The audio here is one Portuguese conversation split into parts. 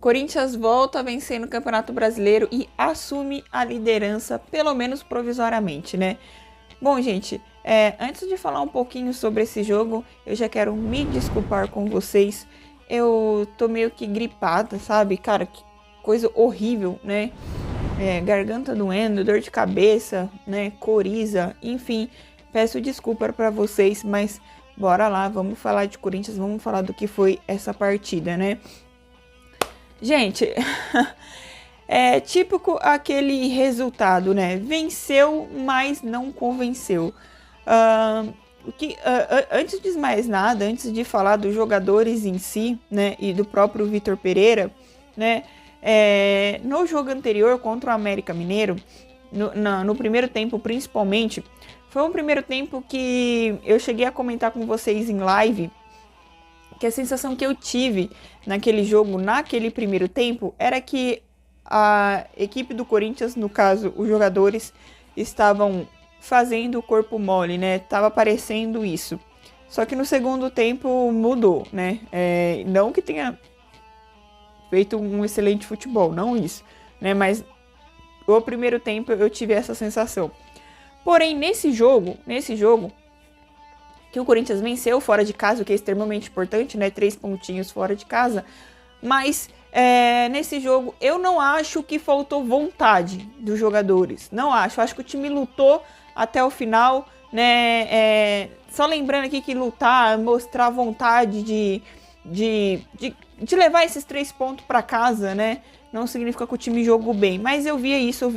Corinthians volta a vencer no Campeonato Brasileiro e assume a liderança, pelo menos provisoriamente, né? Bom, gente, antes de falar um pouquinho sobre esse jogo, eu já quero me desculpar com vocês. Eu tô meio que gripada, sabe? Cara, que coisa horrível, né? Garganta doendo, dor de cabeça, né? Coriza, enfim. Peço desculpa para vocês, mas bora lá, vamos falar de Corinthians, vamos falar do que foi essa partida, né? Gente, é típico aquele resultado, né? Venceu, mas não convenceu. Antes de mais nada, antes de falar dos jogadores em si, né, e do próprio Vitor Pereira, né, no jogo anterior contra o América Mineiro, no primeiro tempo principalmente, foi um primeiro tempo que eu cheguei a comentar com vocês em live, que a sensação que eu tive naquele jogo, naquele primeiro tempo, era que a equipe do Corinthians, no caso, os jogadores, estavam fazendo o corpo mole, né? Tava parecendo isso. Só que no segundo tempo mudou, né? Não que tenha feito um excelente futebol, não isso, né? Mas o primeiro tempo eu tive essa sensação. Porém, nesse jogo, que o Corinthians venceu fora de casa, o que é extremamente importante, né? 3 pontinhos fora de casa. Mas nesse jogo eu não acho que faltou vontade dos jogadores. Não acho. Eu acho que o time lutou até o final, né? Só lembrando aqui que lutar, mostrar vontade de levar esses 3 pontos para casa, né? Não significa que o time jogou bem. Mas eu via isso,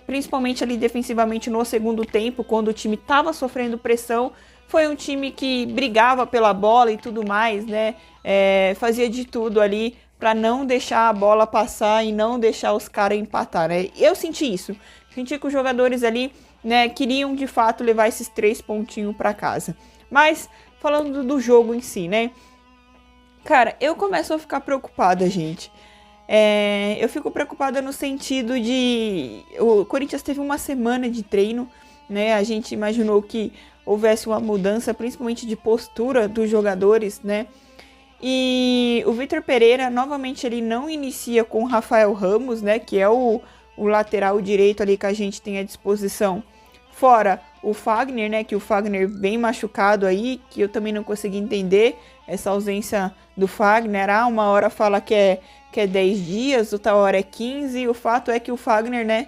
principalmente ali defensivamente no segundo tempo, quando o time estava sofrendo pressão. Foi um time que brigava pela bola e tudo mais, né? Fazia de tudo ali para não deixar a bola passar e não deixar os caras empatar, né? Eu senti isso. Senti que os jogadores ali, né, queriam de fato levar esses 3 pontinhos para casa. Mas falando do jogo em si, né? Cara, eu começo a ficar preocupada, gente. Eu fico preocupada no sentido de... O Corinthians teve uma semana de treino, né? A gente imaginou que houvesse uma mudança, principalmente de postura dos jogadores, né? E o Vitor Pereira, novamente, ele não inicia com o Rafael Ramos, né? Que é o lateral direito ali que a gente tem à disposição. Fora o Fagner, né? Que o Fagner vem machucado aí, que eu também não consegui entender essa ausência do Fagner. Uma hora fala que é 10 dias, outra hora é 15. O fato é que o Fagner, né?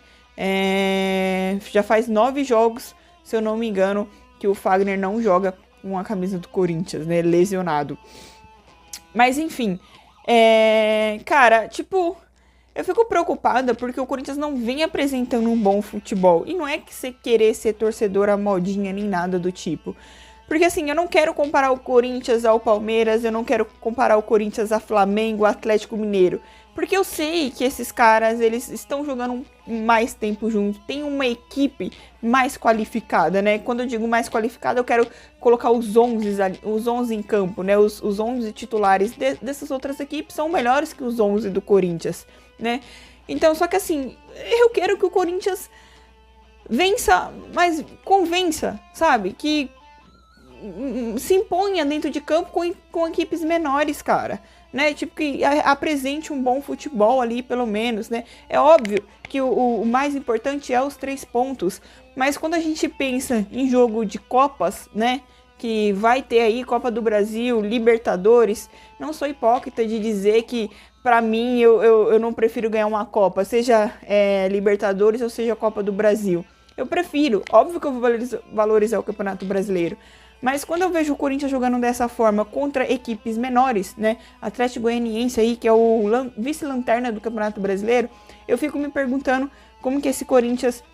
Já faz 9 jogos, se eu não me engano, que o Fagner não joga com a camisa do Corinthians, né? Lesionado. Mas enfim, cara, tipo, eu fico preocupada porque o Corinthians não vem apresentando um bom futebol. E não é que você querer ser torcedora modinha nem nada do tipo. Porque assim, eu não quero comparar o Corinthians ao Palmeiras, eu não quero comparar o Corinthians a Flamengo, Atlético Mineiro. Porque eu sei que esses caras, eles estão jogando mais tempo juntos, tem uma equipe mais qualificada, né? Quando eu digo mais qualificada, eu quero colocar os 11 em campo, né? Os 11 titulares dessas outras equipes são melhores que os 11 do Corinthians, né? Então, só que assim, eu quero que o Corinthians vença, mas convença, sabe? Que se imponha dentro de campo com equipes menores, cara, né? Tipo, que apresente um bom futebol ali, pelo menos, né? É óbvio que o mais importante é os 3 pontos, mas quando a gente pensa em jogo de Copas, né? Que vai ter aí Copa do Brasil, Libertadores, não sou hipócrita de dizer que, pra mim, eu não prefiro ganhar uma Copa, seja Libertadores ou seja Copa do Brasil. Eu prefiro, óbvio que eu vou valorizar o Campeonato Brasileiro. Mas quando eu vejo o Corinthians jogando dessa forma contra equipes menores, né? Atlético Goianiense aí, que é o vice-lanterna do Campeonato Brasileiro, eu fico me perguntando como que esse Corinthians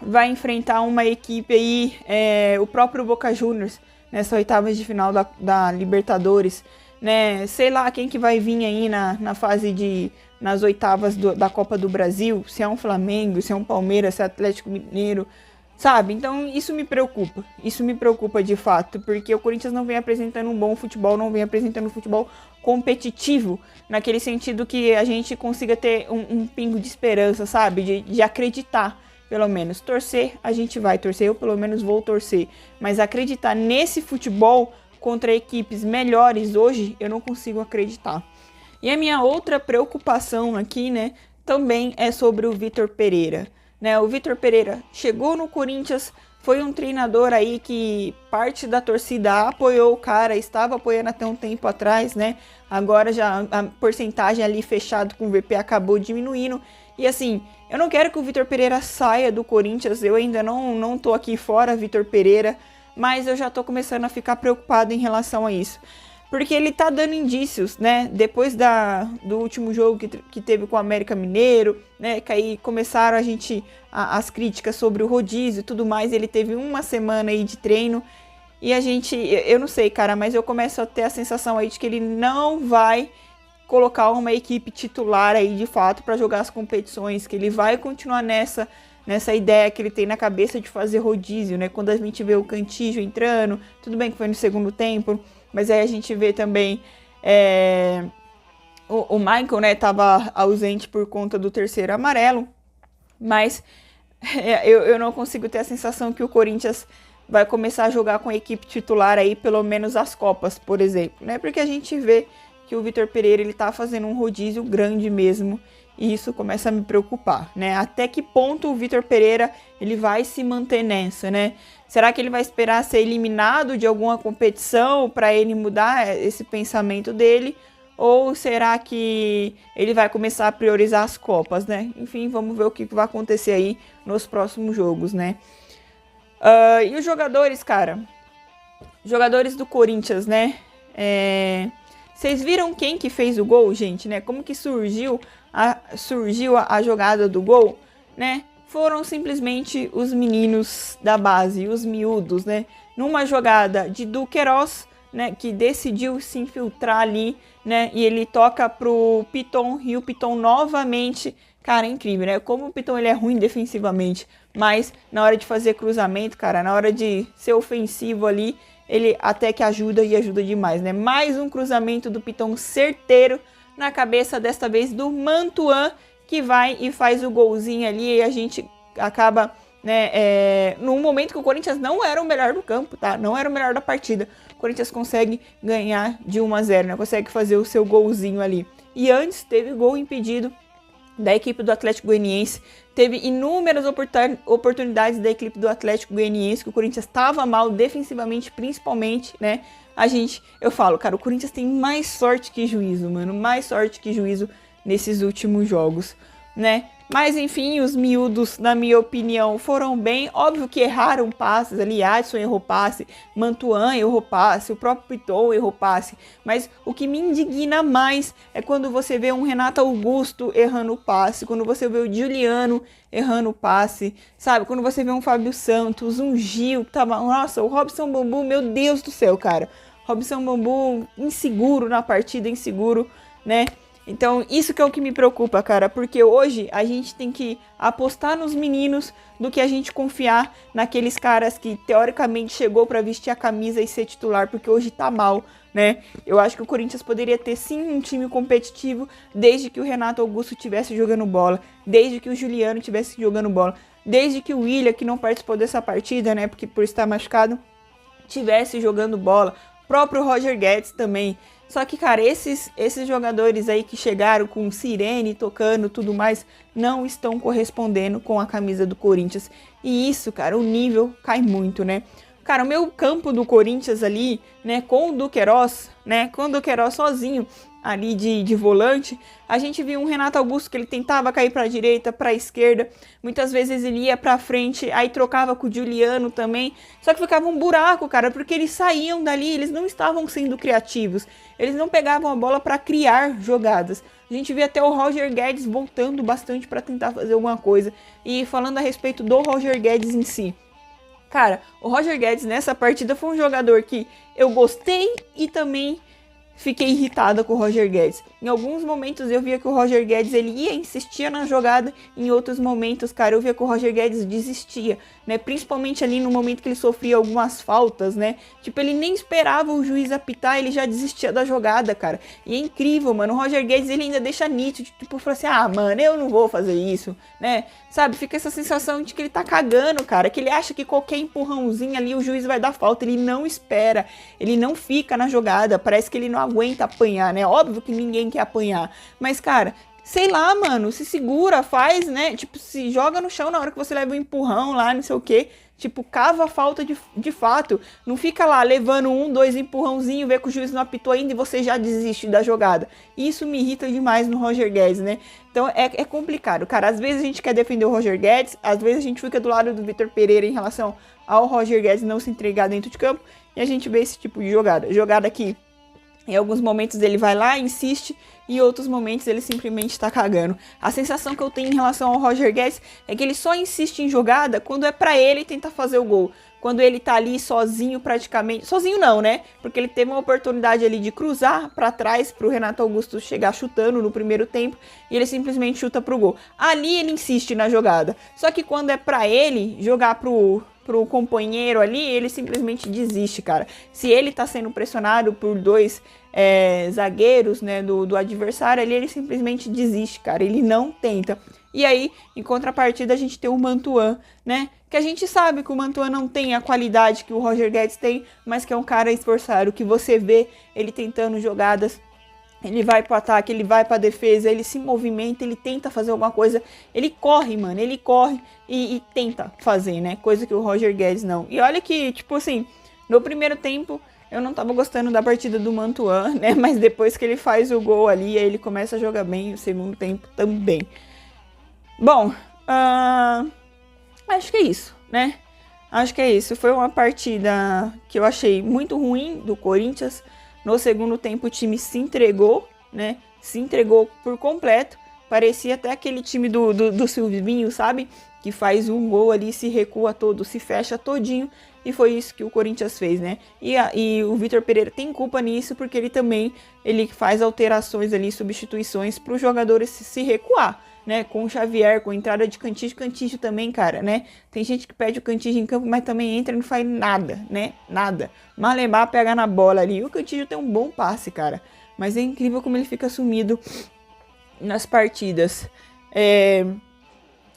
vai enfrentar uma equipe aí, o próprio Boca Juniors, nessa oitavas de final da Libertadores, né? Sei lá quem que vai vir aí na fase nas oitavas da Copa do Brasil, se é um Flamengo, se é um Palmeiras, se é Atlético Mineiro, sabe? Então isso me preocupa de fato, porque o Corinthians não vem apresentando um bom futebol, não vem apresentando um futebol competitivo, naquele sentido que a gente consiga ter um pingo de esperança, sabe? De acreditar, pelo menos. Torcer, a gente vai torcer, eu pelo menos vou torcer, mas acreditar nesse futebol contra equipes melhores hoje, eu não consigo acreditar. E a minha outra preocupação aqui, né, também é sobre o Vitor Pereira, né? O Vitor Pereira chegou no Corinthians, foi um treinador aí que parte da torcida apoiou o cara, estava apoiando até um tempo atrás, né? Agora já a porcentagem ali fechado com o VP acabou diminuindo. E assim, eu não quero que o Vitor Pereira saia do Corinthians, eu ainda não tô aqui fora, Vitor Pereira, mas eu já tô começando a ficar preocupado em relação a isso. Porque ele tá dando indícios, né? Depois do último jogo que teve com o América Mineiro, né? Que aí começaram as críticas sobre o rodízio e tudo mais. Ele teve uma semana aí de treino. E eu não sei, cara, mas eu começo a ter a sensação aí de que ele não vai colocar uma equipe titular aí de fato para jogar as competições. Que ele vai continuar nessa ideia que ele tem na cabeça de fazer rodízio, né? Quando a gente vê o Cantillo entrando, tudo bem que foi no segundo tempo. Mas aí a gente vê também o Michael, né, tava ausente por conta do terceiro amarelo, mas eu não consigo ter a sensação que o Corinthians vai começar a jogar com a equipe titular aí, pelo menos as Copas, por exemplo, né, porque a gente vê que o Vitor Pereira, ele tá fazendo um rodízio grande mesmo, e isso começa a me preocupar, né, até que ponto o Vitor Pereira, ele vai se manter nessa, né. Será que ele vai esperar ser eliminado de alguma competição para ele mudar esse pensamento dele? Ou será que ele vai começar a priorizar as Copas, né? Enfim, vamos ver o que vai acontecer aí nos próximos jogos, né? E os jogadores, cara? Jogadores do Corinthians, né? Vocês viram quem que fez o gol, gente, né? Como que surgiu a jogada do gol, né? Foram simplesmente os meninos da base, os miúdos, né? Numa jogada de Duqueiroz, né? Que decidiu se infiltrar ali, né? E ele toca pro Piton e o Piton novamente, cara, é incrível, né? Como o Piton ele é ruim defensivamente, mas na hora de fazer cruzamento, cara, na hora de ser ofensivo ali, ele até que ajuda e ajuda demais, né? Mais um cruzamento do Piton certeiro na cabeça, desta vez do Mantuan, que vai e faz o golzinho ali e a gente acaba, né, num momento que o Corinthians não era o melhor do campo, tá? Não era o melhor da partida. O Corinthians consegue ganhar de 1-0, né? Consegue fazer o seu golzinho ali. E antes teve gol impedido da equipe do Atlético Goianiense. Teve inúmeras oportunidades da equipe do Atlético Goianiense, que o Corinthians estava mal defensivamente, principalmente, né? Eu falo, cara, o Corinthians tem mais sorte que juízo, mano. Mais sorte que juízo nesses últimos jogos, né? Mas enfim, os miúdos, na minha opinião, foram bem. Óbvio que erraram passes ali, Adson errou passe, Mantuan errou passe, o próprio Piton errou passe. Mas o que me indigna mais é quando você vê um Renato Augusto errando passe, quando você vê o Juliano errando passe, sabe? Quando você vê um Fábio Santos, um Gil, que tava... Nossa, o Robson Bambu, meu Deus do céu, cara. Robson Bambu inseguro na partida, inseguro, né? Então, isso que é o que me preocupa, cara, porque hoje a gente tem que apostar nos meninos do que a gente confiar naqueles caras que, teoricamente, chegou pra vestir a camisa e ser titular, porque hoje tá mal, né? Eu acho que o Corinthians poderia ter, sim, um time competitivo desde que o Renato Augusto estivesse jogando bola, desde que o Juliano estivesse jogando bola, desde que o Willian, que não participou dessa partida, né, porque por estar machucado, estivesse jogando bola, o próprio Roger Guedes também. Só que, cara, esses jogadores aí que chegaram com sirene tocando e tudo mais, não estão correspondendo com a camisa do Corinthians. E isso, cara, o nível cai muito, né? Cara, o meu campo do Corinthians ali, né, com o Duqueiroz, sozinho ali de volante, a gente viu um Renato Augusto que ele tentava cair para a direita, para a esquerda, muitas vezes ele ia para frente, aí trocava com o Juliano também, só que ficava um buraco, cara, porque eles saíam dali, eles não estavam sendo criativos, eles não pegavam a bola para criar jogadas. A gente vê até o Roger Guedes voltando bastante para tentar fazer alguma coisa. E falando a respeito do Roger Guedes em si, cara, o Roger Guedes nessa partida foi um jogador que eu gostei e também fiquei irritada com o Roger Guedes. Em alguns momentos eu via que o Roger Guedes ele insistia na jogada, em outros momentos, cara, eu via que o Roger Guedes desistia, né? Principalmente ali no momento que ele sofria algumas faltas, né? Tipo, ele nem esperava o juiz apitar, ele já desistia da jogada, cara. E é incrível, mano. O Roger Guedes ele ainda deixa nítido, tipo, fala assim: ah, mano, eu não vou fazer isso, né? Sabe? Fica essa sensação de que ele tá cagando, cara, que ele acha que qualquer empurrãozinho ali o juiz vai dar falta, ele não espera, ele não fica na jogada, parece que ele não aguenta apanhar, né? Óbvio que ninguém quer apanhar. Mas, cara, sei lá, mano, se segura, faz, né? Tipo, se joga no chão na hora que você leva um empurrão lá, não sei o quê. Tipo, cava a falta de fato. Não fica lá levando 1, 2 empurrãozinho, vê que o juiz não apitou ainda e você já desiste da jogada. Isso me irrita demais no Roger Guedes, né? Então é complicado, cara. Às vezes a gente quer defender o Roger Guedes, às vezes a gente fica do lado do Vitor Pereira em relação ao Roger Guedes não se entregar dentro de campo. E a gente vê esse tipo de jogada. Jogada que em alguns momentos ele vai lá, insiste, e em outros momentos ele simplesmente tá cagando. A sensação que eu tenho em relação ao Roger Guedes é que ele só insiste em jogada quando é pra ele tentar fazer o gol. Quando ele tá ali sozinho praticamente. Sozinho não, né? Porque ele teve uma oportunidade ali de cruzar pra trás pro Renato Augusto chegar chutando no primeiro tempo e ele simplesmente chuta pro gol. Ali ele insiste na jogada. Só que quando é pra ele jogar pro companheiro ali, ele simplesmente desiste, cara. Se ele tá sendo pressionado por 2 zagueiros, né, do adversário ali, ele simplesmente desiste, cara. Ele não tenta. E aí, em contrapartida, a gente tem o Mantuan, né? Que a gente sabe que o Mantuan não tem a qualidade que o Roger Guedes tem, mas que é um cara esforçado, que você vê ele tentando jogadas. Ele vai pro ataque, ele vai pra defesa, ele se movimenta, ele tenta fazer alguma coisa. Ele corre, mano, ele corre e tenta fazer, né? Coisa que o Roger Guedes não. E olha que, tipo assim, no primeiro tempo eu não tava gostando da partida do Mantuan, né? Mas depois que ele faz o gol ali, aí ele começa a jogar bem, o segundo tempo também. Bom, acho que é isso, né? Acho que é isso. Foi uma partida que eu achei muito ruim do Corinthians. No segundo tempo o time se entregou, né? Se entregou por completo. Parecia até aquele time do Silvinho, sabe? Que faz um gol ali, se recua todo, se fecha todinho. E foi isso que o Corinthians fez, né? E o Vitor Pereira tem culpa nisso, porque ele faz alterações ali, substituições para os jogadores se recuar, né? Com o Xavier, com a entrada de Cantígio também, cara, né? Tem gente que pede o Cantígio em campo, mas também entra e não faz nada, né? Nada. Malemar pega na bola ali. O Cantígio tem um bom passe, cara. Mas é incrível como ele fica sumido nas partidas.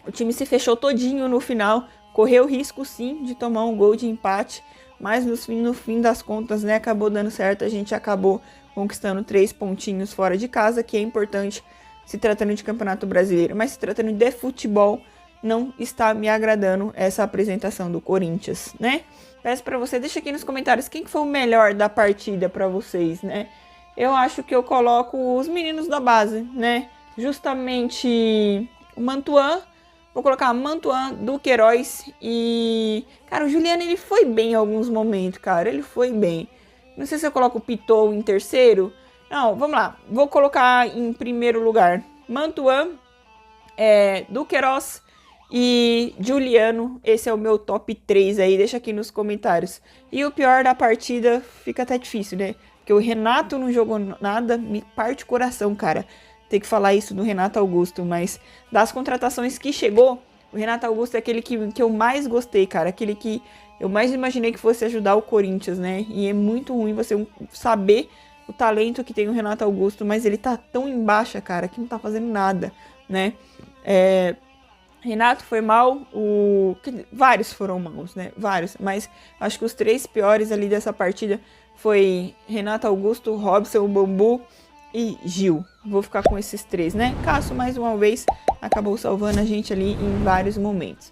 O time se fechou todinho no final. Correu risco, sim, de tomar um gol de empate. Mas no fim das contas, né? Acabou dando certo. A gente acabou conquistando 3 pontinhos fora de casa, que é importante se tratando de Campeonato Brasileiro. Mas se tratando de futebol, não está me agradando essa apresentação do Corinthians, né? Peço para você, deixa aqui nos comentários quem foi o melhor da partida para vocês, né? Eu acho que eu coloco os meninos da base, né? Justamente o Mantuan. Vou colocar Mantuan, Duqueiroz e... Cara, o Juliano, ele foi bem em alguns momentos, cara. Ele foi bem. Não sei se eu coloco o Pitou em terceiro. Não, vamos lá. Vou colocar em primeiro lugar Mantuan, Duqueiroz e Juliano. Esse é o meu top 3 aí. Deixa aqui nos comentários. E o pior da partida fica até difícil, né? Porque o Renato não jogou nada. Me parte o coração, cara. Ter que falar isso do Renato Augusto, mas das contratações que chegou, o Renato Augusto é aquele que eu mais gostei, cara, aquele que eu mais imaginei que fosse ajudar o Corinthians, né? E é muito ruim você saber o talento que tem o Renato Augusto, mas ele tá tão em baixa, cara, que não tá fazendo nada, né? Renato foi mal, vários foram maus, né? Vários, mas acho que os 3 piores ali dessa partida foi Renato Augusto, Robson, o Bambu e Gil. Vou ficar com esses 3, né? Cássio, mais uma vez, acabou salvando a gente ali em vários momentos.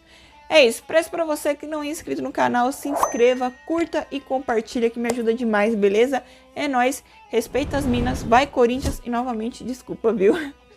É isso. Peço pra você que não é inscrito no canal, se inscreva, curta e compartilha, que me ajuda demais, beleza? É nóis. Respeita as minas. Vai, Corinthians. E novamente, desculpa, viu?